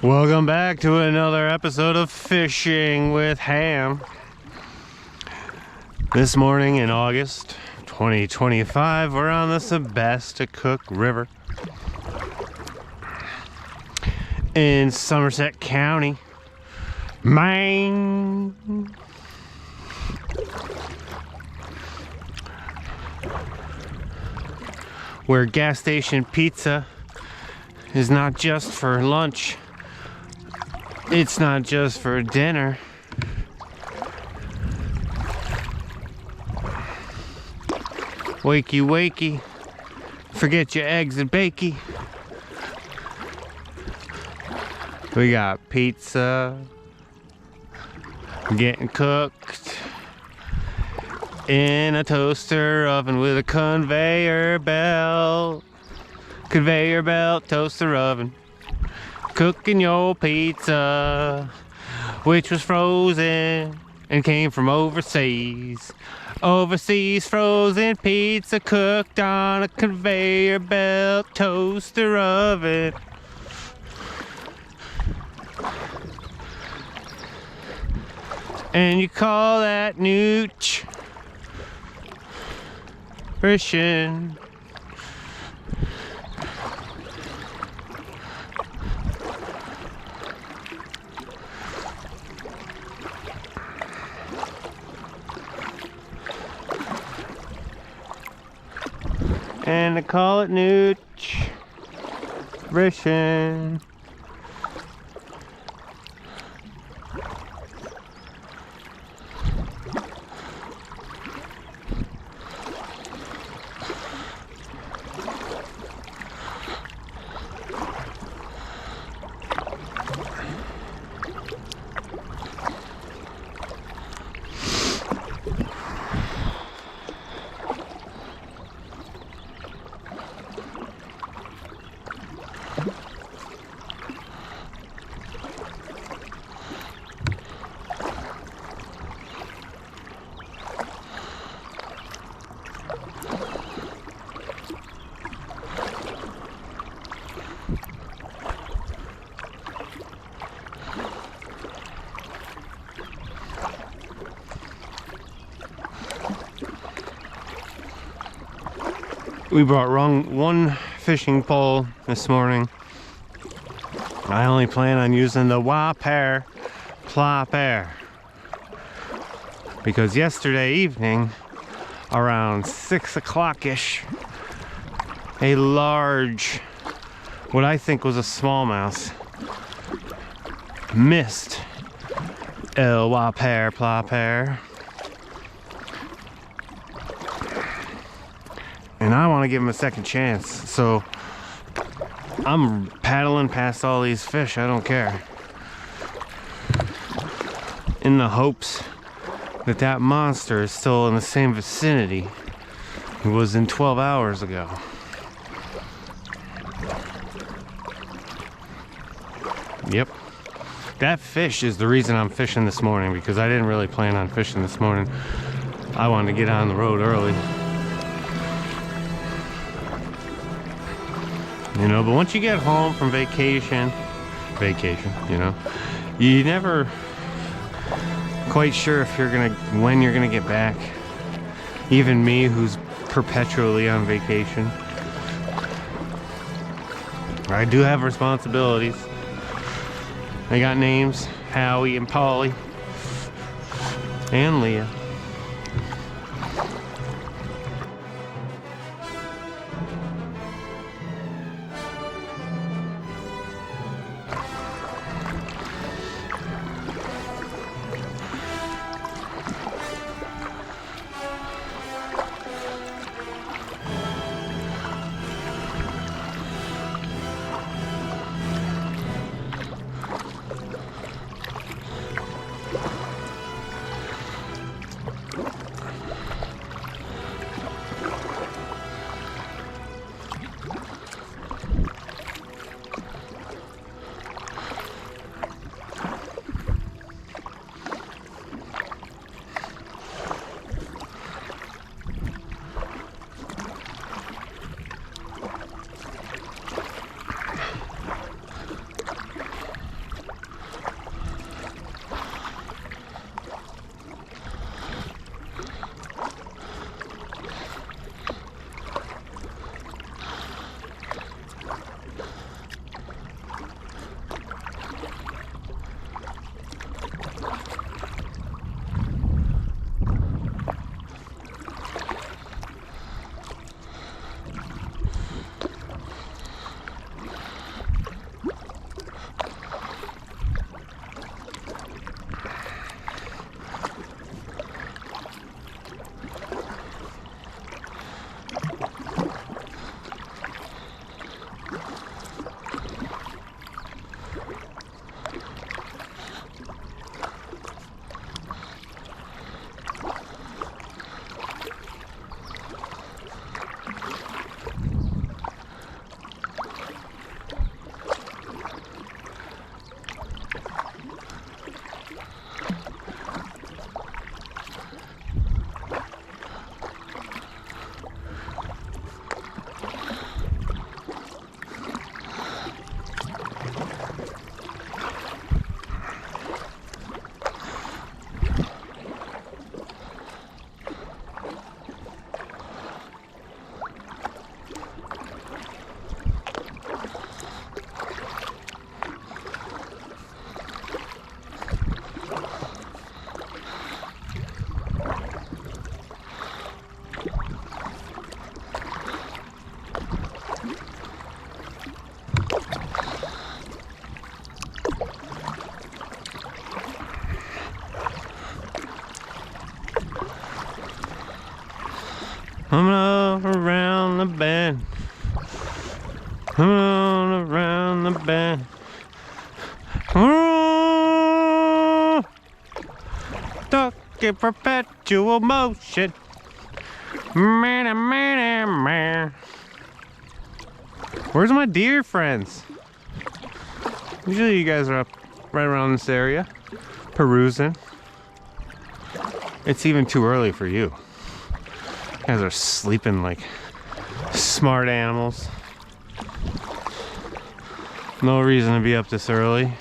Welcome back to another episode of Fishing with Ham. This morning in August 2025, we're on the Sebasticook River in Somerset County, Maine. Where gas station pizza is not just for lunch. It's not just for dinner. Wakey, wakey. Forget your eggs and bakey. We got pizza getting cooked in a toaster oven with a conveyor belt. Conveyor belt, toaster oven. Cooking your pizza, which was frozen and came from overseas. Overseas frozen pizza cooked on a conveyor belt toaster oven. And you call that nutrition. And I call it nutrition. We brought one fishing pole this morning. I only plan on using the Wapair Plop-Air because yesterday evening around 6 o'clock-ish, a large, what I think was a smallmouth, missed El Wapair Plop-Air. And I want to give him a second chance, so I'm paddling past all these fish, I don't care, in the hopes that that monster is still in the same vicinity it was in 12 hours ago. Yep, that fish is the reason I'm fishing this morning, because I didn't really plan on fishing this morning. I wanted to get on the road early. You know, but once you get home from vacation, you know, you never quite sure if when you're gonna get back. Even me, who's perpetually on vacation. I do have responsibilities. I got names, Howie and Polly and Leah. Coming up around the bend. Coming on around the bend. Stuck in perpetual motion. Man, man, man. Where's my deer friends? Usually you guys are up right around this area, perusing. It's even too early for you. You guys are sleeping like smart animals. No reason to be up this early.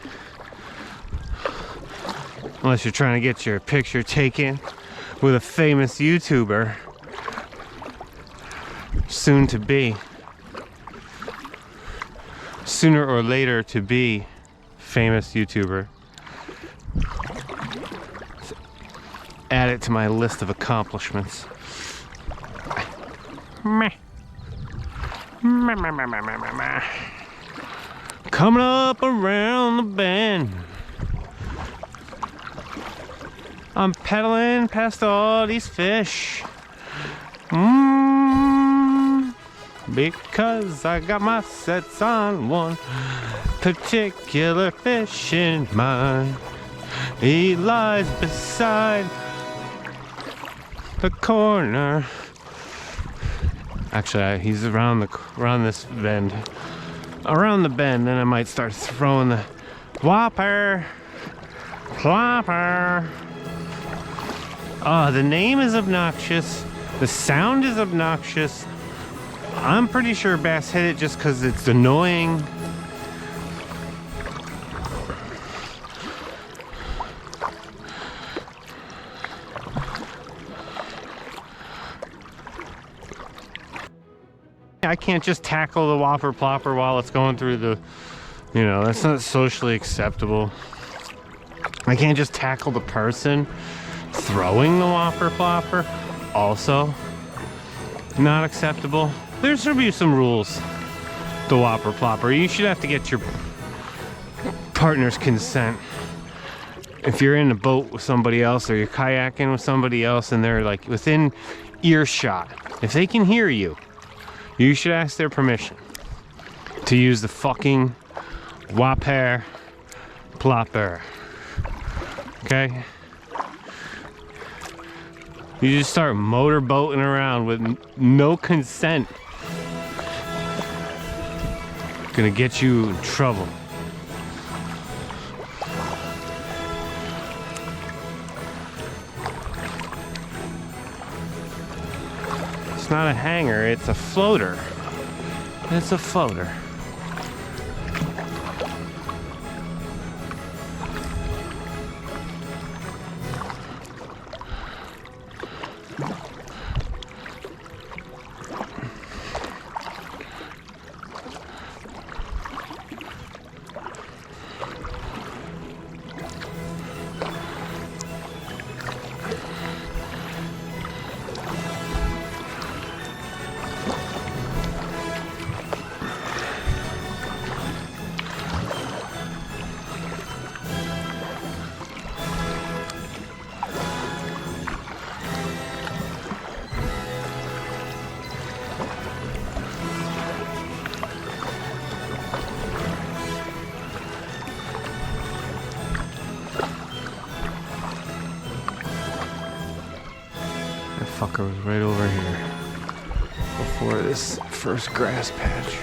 Unless you're trying to get your picture taken with a famous YouTuber. Soon to be. Sooner or later to be famous YouTuber. Add it to my list of accomplishments. Meh. Meh, meh, meh, meh, meh, meh. Coming up around the bend. I'm pedaling past all these fish. Because I got my sets on one particular fish in mind. He lies beside the corner. Actually, he's around this bend. Around the bend, then I might start throwing the whopper, plopper. Oh, the name is obnoxious. The sound is obnoxious. I'm pretty sure bass hit it just because it's annoying. I can't just tackle the whopper plopper while it's going through the, that's not socially acceptable. I can't just tackle the person throwing the whopper plopper. Also not acceptable. There should be some rules. The whopper plopper, you should have to get your partner's consent. If you're in a boat with somebody else or you're kayaking with somebody else and they're like within earshot, if they can hear you, you should ask their permission to use the fucking whopper plopper. Okay? You just start motorboating around with no consent. Gonna get you in trouble. It's not a hanger, it's a floater. It's a floater. That fucker was right over here before this first grass patch.